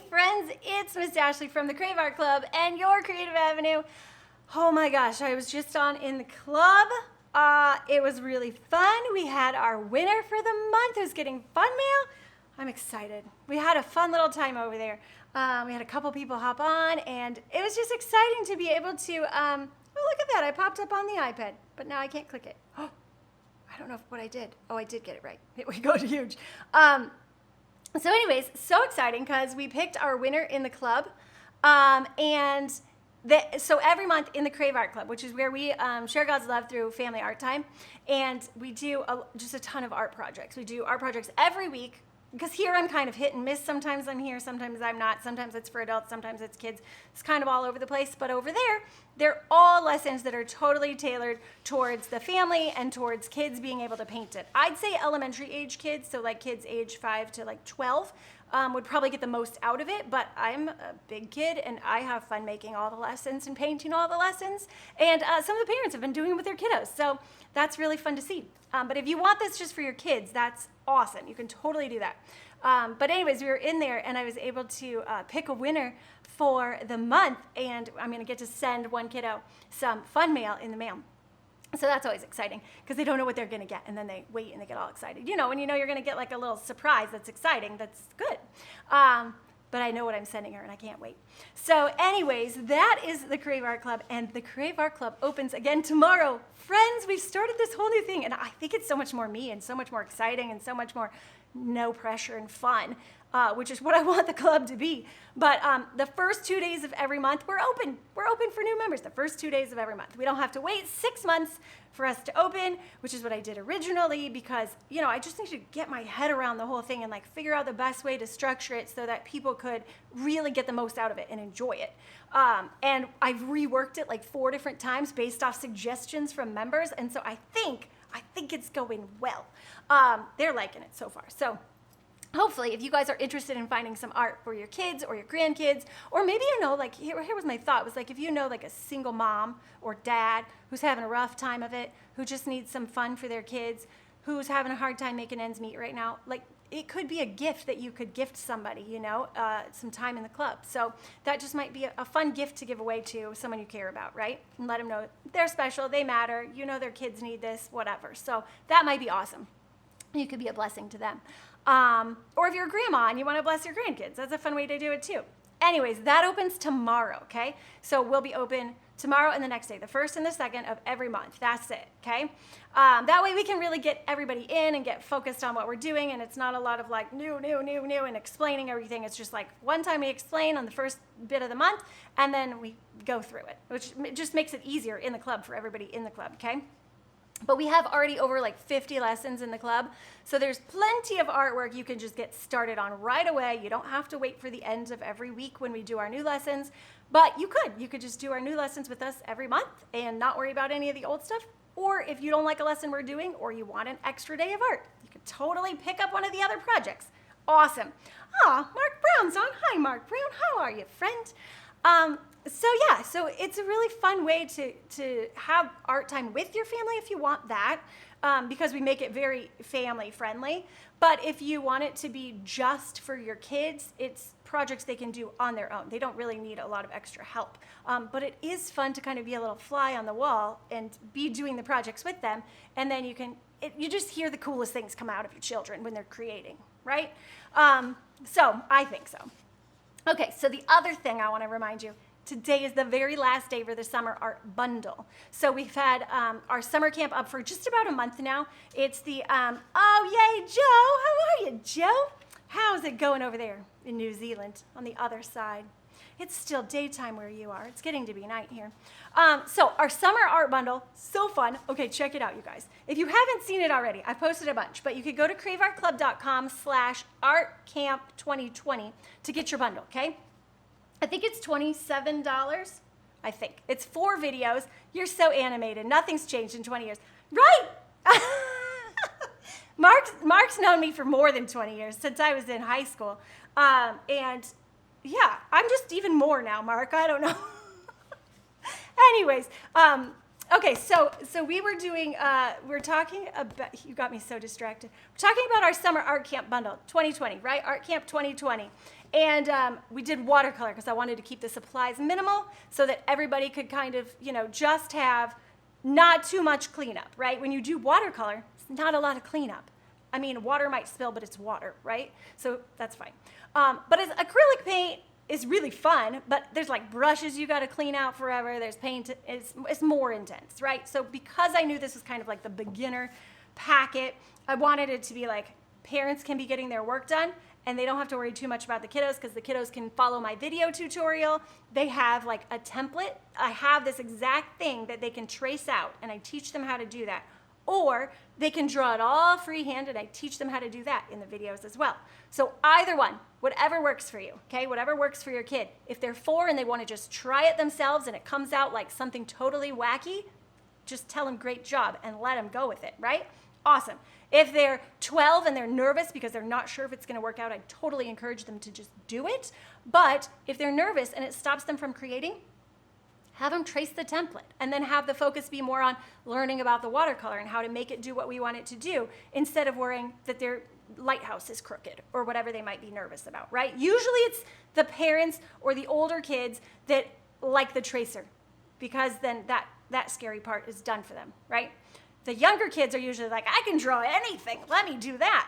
friends, it's Miss Ashley from the Crave Art Club and your Creative Avenue. Oh my gosh, I was just on in the club. It was really fun. We had our winner for the month who's getting fun mail. I'm excited. We had a fun little time over there. We had a couple people hop on and it was just exciting to be able to, oh look at that, I popped up on the iPad, but now I can't click it. Oh, I don't know what I did. Oh, I did get it right. We go to huge. So anyways, so exciting because we picked our winner in the club. So every month in the Crave Art Club, which is where we share God's love through family art time, and we do just a ton of art projects. We do art projects every week because here I'm kind of hit and miss. Sometimes I'm here, sometimes I'm not. Sometimes it's for adults, sometimes it's kids. It's kind of all over the place. But over there, they're all lessons that are totally tailored towards the family and towards kids being able to paint it. I'd say elementary age kids, so like kids age 5 to like 12, would probably get the most out of it, but I'm a big kid and I have fun making all the lessons and painting all the lessons. And some of the parents have been doing it with their kiddos, so that's really fun to see. But if you want this just for your kids, that's awesome. You can totally do that. But anyways, we were in there and I was able to pick a winner for the month, and I'm gonna get to send one kiddo some fun mail in the mail. So that's always exciting because they don't know what they're going to get, and then they wait and they get all excited. You know, when you know you're going to get like a little surprise that's exciting, that's good. But I know what I'm sending her and I can't wait. So anyways, that is the Crave Art Club, and the Crave Art Club opens again tomorrow. Friends, we've started this whole new thing, and I think it's so much more me and so much more exciting and so much more no pressure and fun, which is what I want the club to be. But the first 2 days of every month, we're open. We're open for new members the first 2 days of every month. We don't have to wait 6 months for us to open, which is what I did originally because, you know, I just need to get my head around the whole thing and like figure out the best way to structure it so that people could really get the most out of it and enjoy it. And I've reworked it like 4 different times based off suggestions from members, and so I think it's going well. They're liking it so far. So hopefully, if you guys are interested in finding some art for your kids or your grandkids, or maybe you know, like here was my thought, was like if you know like a single mom or dad who's having a rough time of it, who just needs some fun for their kids, who's having a hard time making ends meet right now, like it could be a gift that you could gift somebody, you know, some time in the club. So that just might be a fun gift to give away to someone you care about, right? And let them know they're special, they matter, you know their kids need this, whatever. So that might be awesome. You could be a blessing to them. Or if you're a grandma and you want to bless your grandkids, that's a fun way to do it too. Anyways, that opens tomorrow, okay? So we'll be open tomorrow and the next day, the 1st and the 2nd of every month. That's it, okay? That way we can really get everybody in and get focused on what we're doing, and it's not a lot of like new, and explaining everything. It's just like one time we explain on the first bit of the month, and then we go through it, which just makes it easier in the club for everybody in the club, okay? But we have already over like 50 lessons in the club, so there's plenty of artwork you can just get started on right away. You don't have to wait for the end of every week when we do our new lessons, but you could just do our new lessons with us every month and not worry about any of the old stuff. Or if you don't like a lesson we're doing, or you want an extra day of art, you could totally pick up one of the other projects. Awesome. Mark Brown's on. Hi, Mark Brown. How are you, friend? So it's a really fun way to have art time with your family if you want that, because we make it very family friendly. But if you want it to be just for your kids, it's projects they can do on their own. They don't really need a lot of extra help. But it is fun to kind of be a little fly on the wall and be doing the projects with them. And then you just hear the coolest things come out of your children when they're creating, right? So I think so. Okay, so the other thing I want to remind you, today is the very last day for the Summer Art Bundle. So we've had our summer camp up for just about a month now. It's the, oh yay, Joe, how are you, Joe? How's it going over there in New Zealand on the other side? It's still daytime where you are. It's getting to be night here. So our Summer Art Bundle, so fun. Okay, check it out, you guys. If you haven't seen it already, I've posted a bunch, but you could go to craveartclub.com/artcamp2020 to get your bundle, okay? I think it's $27. I think. It's 4 videos. You're so animated. Nothing's changed in 20 years. Right? Mark's known me for more than 20 years, since I was in high school. And yeah, I'm just even more now, Mark. I don't know. Anyways, Okay, so we were doing, we're talking about, you got me so distracted. We're talking about our summer art camp bundle, 2020, right? Art camp 2020. And we did watercolor because I wanted to keep the supplies minimal so that everybody could kind of, just have not too much cleanup, right? When you do watercolor, it's not a lot of cleanup. I mean, water might spill, but it's water, right? So that's fine. But as acrylic paint is really fun, but there's like brushes you got to clean out forever. There's paint, it's more intense, right? So because I knew this was kind of like the beginner packet, I wanted it to be like parents can be getting their work done and they don't have to worry too much about the kiddos because the kiddos can follow my video tutorial. They have like a template. I have this exact thing that they can trace out and I teach them how to do that. Or they can draw it all freehand and I teach them how to do that in the videos as well. So either one, whatever works for you, okay? Whatever works for your kid. If they're 4 and they want to just try it themselves and it comes out like something totally wacky, just tell them great job and let them go with it, right? Awesome. If they're 12 and they're nervous because they're not sure if it's going to work out, I totally encourage them to just do it. But if they're nervous and it stops them from creating, have them trace the template and then have the focus be more on learning about the watercolor and how to make it do what we want it to do instead of worrying that their lighthouse is crooked or whatever they might be nervous about, right? Usually it's the parents or the older kids that like the tracer because then that scary part is done for them, right? The younger kids are usually like, I can draw anything, let me do that.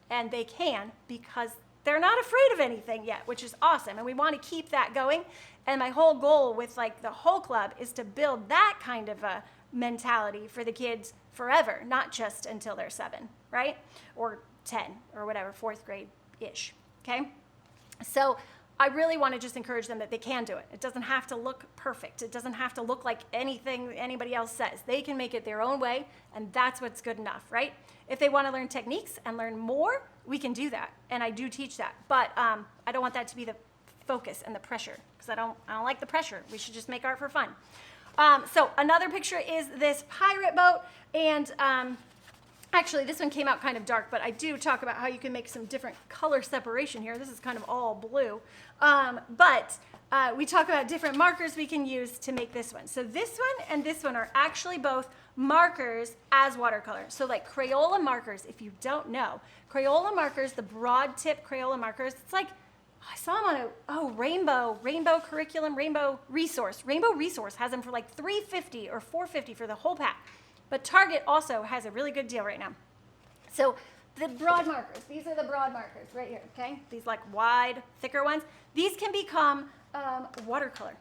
And they can because they're not afraid of anything yet, which is awesome. And we want to keep that going. And my whole goal with like the whole club is to build that kind of a mentality for the kids forever, not just until they're 7, right? Or 10 or whatever, 4th grade-ish, okay? So I really want to just encourage them that they can do it. It doesn't have to look perfect. It doesn't have to look like anything anybody else says. They can make it their own way, and that's what's good enough, right? If they want to learn techniques and learn more, we can do that, and I do teach that. But I don't want that to be the focus and the pressure, because I don't like the pressure. We should just make art for fun. So another picture is this pirate boat, and actually this one came out kind of dark, but I do talk about how you can make some different color separation here. This is kind of all blue, but we talk about different markers we can use to make this one. So this one and this one are actually both markers as watercolor. So like Crayola markers, if you don't know, Crayola markers, the broad tip Crayola markers, it's like, I saw them on Rainbow Curriculum, Rainbow Resource. Rainbow Resource has them for like $3.50 or $4.50 for the whole pack. But Target also has a really good deal right now. So the broad markers, these are the broad markers right here, okay? These like wide, thicker ones. These can become watercolor.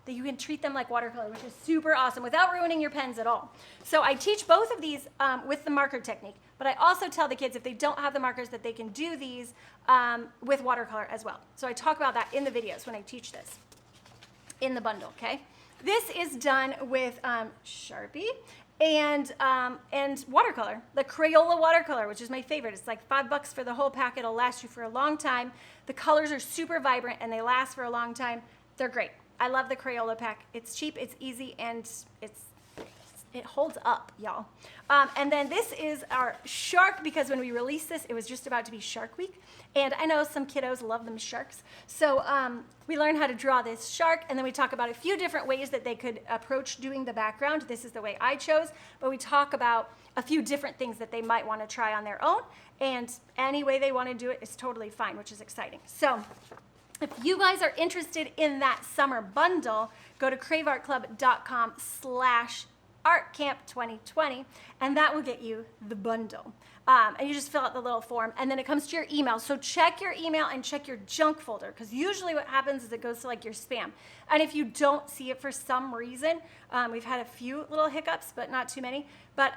You can treat them like watercolor, which is super awesome without ruining your pens at all. So I teach both of these with the marker technique, but I also tell the kids if they don't have the markers that they can do these with watercolor as well. So I talk about that in the videos when I teach this in the bundle, okay? This is done with Sharpie and watercolor, the Crayola watercolor, which is my favorite. It's like $5 for the whole pack. It'll last you for a long time. The colors are super vibrant and they last for a long time. They're great. I love the Crayola pack. It's cheap, it's easy, and it holds up, y'all. And then this is our shark, because when we released this, it was just about to be Shark Week. And I know some kiddos love them sharks. So we learn how to draw this shark, and then we talk about a few different ways that they could approach doing the background. This is the way I chose, but we talk about a few different things that they might want to try on their own. And any way they want to do it is totally fine, which is exciting. So if you guys are interested in that summer bundle, go to craveartclub.com/artcamp2020, and that will get you the bundle. And you just fill out the little form, and then it comes to your email. So check your email and check your junk folder, because usually what happens is it goes to like your spam. And if you don't see it for some reason, we've had a few little hiccups, but not too many. But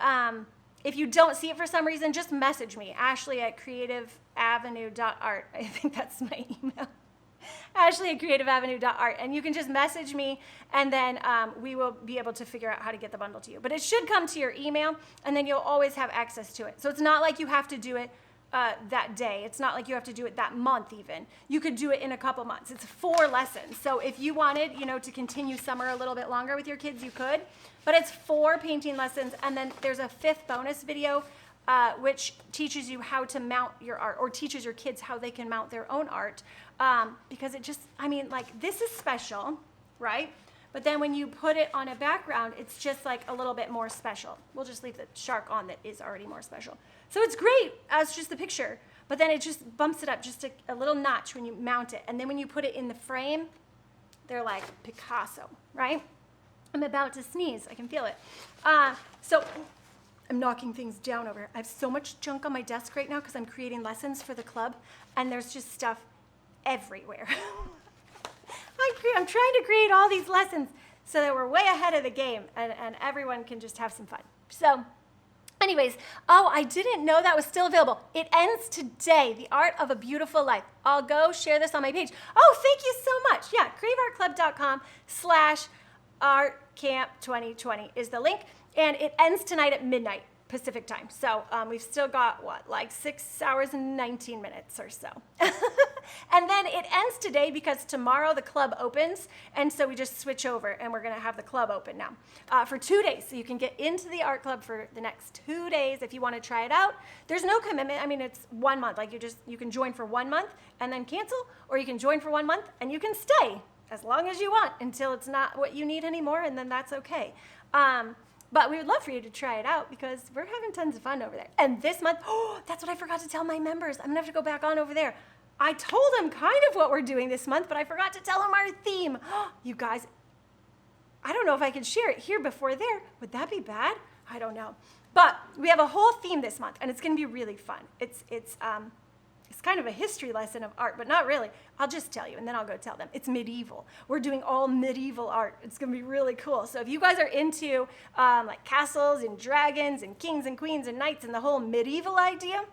if you don't see it for some reason, just message me, Ashley@creativeavenue.art. I think that's my email. Ashley@creativeavenue.art, and you can just message me, and then we will be able to figure out how to get the bundle to you. But it should come to your email, and then you'll always have access to it. So it's not like you have to do it that day. It's not like you have to do it that month even. You could do it in a couple months. It's 4 lessons. So if you wanted, to continue summer a little bit longer with your kids, you could. But it's 4 painting lessons, and then there's a 5th bonus video which teaches you how to mount your art, or teaches your kids how they can mount their own art. Because it just, this is special, right? but then when you put it on a background, it's just like a little bit more special. We'll just leave the shark on that is already more special. So it's great as just the picture, but then it just bumps it up just a little notch when you mount it. And then when you put it in the frame, they're like Picasso, right? I'm about to sneeze, I can feel it. So I'm knocking things down over here. I have so much junk on my desk right now because I'm creating lessons for the club, and there's just stuff everywhere. I'm trying to create all these lessons so that we're way ahead of the game and everyone can just have some fun. So anyways, I didn't know that was still available. It ends today, The Art of a Beautiful Life. I'll go share this on my page. Oh, thank you so much. Yeah, craveartclub.com/artcamp2020 is the link. And it ends tonight at midnight Pacific time. So we've still got, like 6 hours and 19 minutes or so. And then it ends today because tomorrow the club opens. And so we just switch over and we're going to have the club open now for 2 days. So you can get into the art club for the next 2 days if you want to try it out. There's no commitment. I mean, it's 1 month. Like you can join for 1 month and then cancel, or you can join for 1 month and you can stay as long as you want until it's not what you need anymore, and then that's okay. But we would love for you to try it out because we're having tons of fun over there. And this month, that's what I forgot to tell my members. I'm gonna have to go back on over there. I told them kind of what we're doing this month, but I forgot to tell them our theme. You guys, I don't know if I can share it here before there. Would that be bad? I don't know. But we have a whole theme this month, and it's gonna be really fun. It's kind of a history lesson of art, but not really. I'll just tell you, and then I'll go tell them. It's medieval. We're doing all medieval art. It's going to be really cool. So if you guys are into like castles and dragons and kings and queens and knights and the whole medieval idea,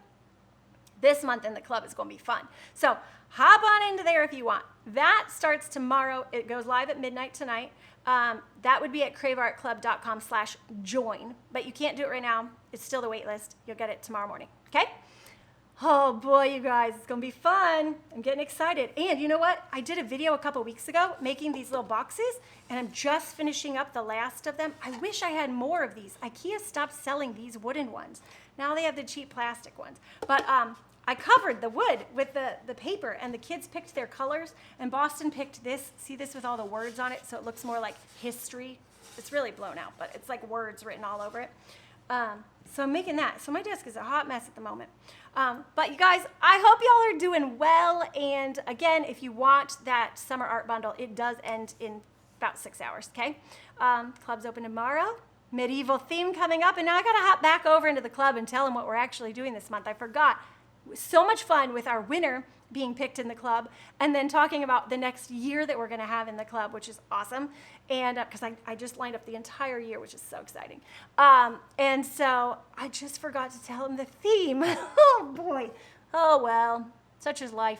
this month in the club is going to be fun. So hop on into there if you want. That starts tomorrow. It goes live at midnight tonight. That would be at craveartclub.com/join, but you can't do it right now. It's still the wait list. You'll get it tomorrow morning, okay? Oh boy, you guys, it's gonna be fun. I'm getting excited. And you know what? I did a video a couple weeks ago making these little boxes, and I'm just finishing up the last of them. I wish I had more of these. IKEA stopped selling these wooden ones. Now they have the cheap plastic ones. But I covered the wood with the paper, and the kids picked their colors, and Boston picked this. See this with all the words on it, so it looks more like history. It's really blown out, but it's like words written all over it. So I'm making that. So my desk is a hot mess at the moment. But you guys, I hope y'all are doing well. And again, if you want that summer art bundle, it does end in about 6 hours, okay? Club's open tomorrow. Medieval theme coming up. And now I got to hop back over into the club and tell them what we're actually doing this month. I forgot. It was so much fun with our winner being picked in the club, and then talking about the next year that we're going to have in the club, which is awesome. And because I just lined up the entire year, which is so exciting. And so I just forgot to tell them the theme. Oh boy. Oh well, such is life.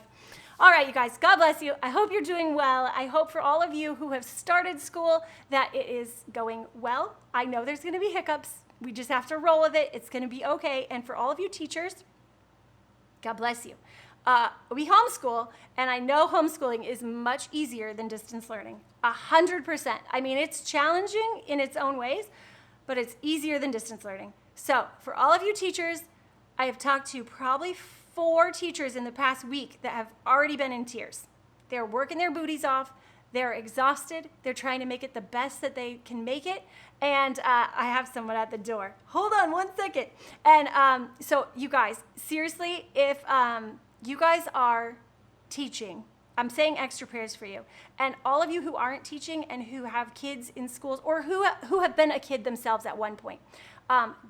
All right, you guys, God bless you. I hope you're doing well. I hope for all of you who have started school that it is going well. I know there's going to be hiccups. We just have to roll with it. It's going to be okay. And for all of you teachers, God bless you. We homeschool, and I know homeschooling is much easier than distance learning. 100%. I mean, it's challenging in its own ways, but it's easier than distance learning. So for all of you teachers, I have talked to probably 4 teachers in the past week that have already been in tears. They're working their booties off. They're exhausted. They're trying to make it the best that they can make it. And I have someone at the door. Hold on 1 second. And so you guys, seriously, if you guys are teaching, I'm saying extra prayers for you. And all of you who aren't teaching and who have kids in schools, or who have been a kid themselves at one point,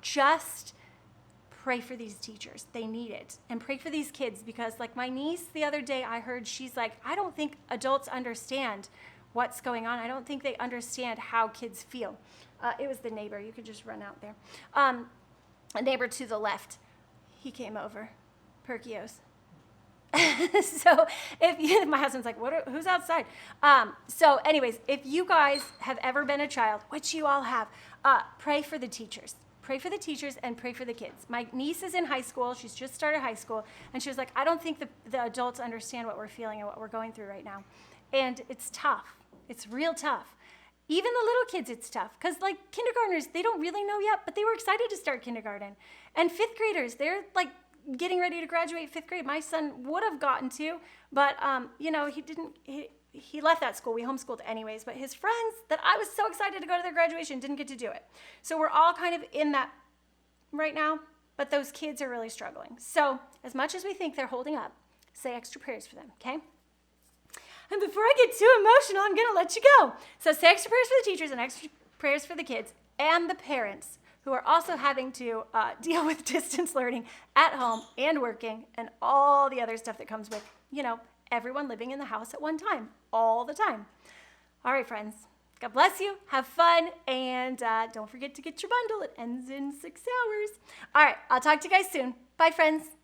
just pray for these teachers. They need it. And pray for these kids, because like my niece the other day, I heard she's like, I don't think adults understand what's going on. I don't think they understand how kids feel. It was the neighbor. You could just run out there. A neighbor to the left. He came over. Perkios. So if my husband's like, who's outside? So anyways, if you guys have ever been a child, which you all have, pray for the teachers. Pray for the teachers and pray for the kids. My niece is in high school. She's just started high school. And she was like, I don't think the adults understand what we're feeling and what we're going through right now. And it's tough. It's real tough. Even the little kids, it's tough. Because like kindergartners, they don't really know yet, but they were excited to start kindergarten. And 5th graders, they're like getting ready to graduate 5th grade. My son would have gotten to, but he didn't. he left that school. We homeschooled anyways, but his friends that I was so excited to go to their graduation didn't get to do it. So we're all kind of in that right now, but those kids are really struggling. So as much as we think they're holding up, say extra prayers for them, okay? And before I get too emotional, I'm gonna let you go. So say extra prayers for the teachers and extra prayers for the kids and the parents who are also having to deal with distance learning at home and working and all the other stuff that comes with, everyone living in the house at one time, all the time. All right, friends. God bless you. Have fun. And don't forget to get your bundle. It ends in 6 hours. All right. I'll talk to you guys soon. Bye, friends.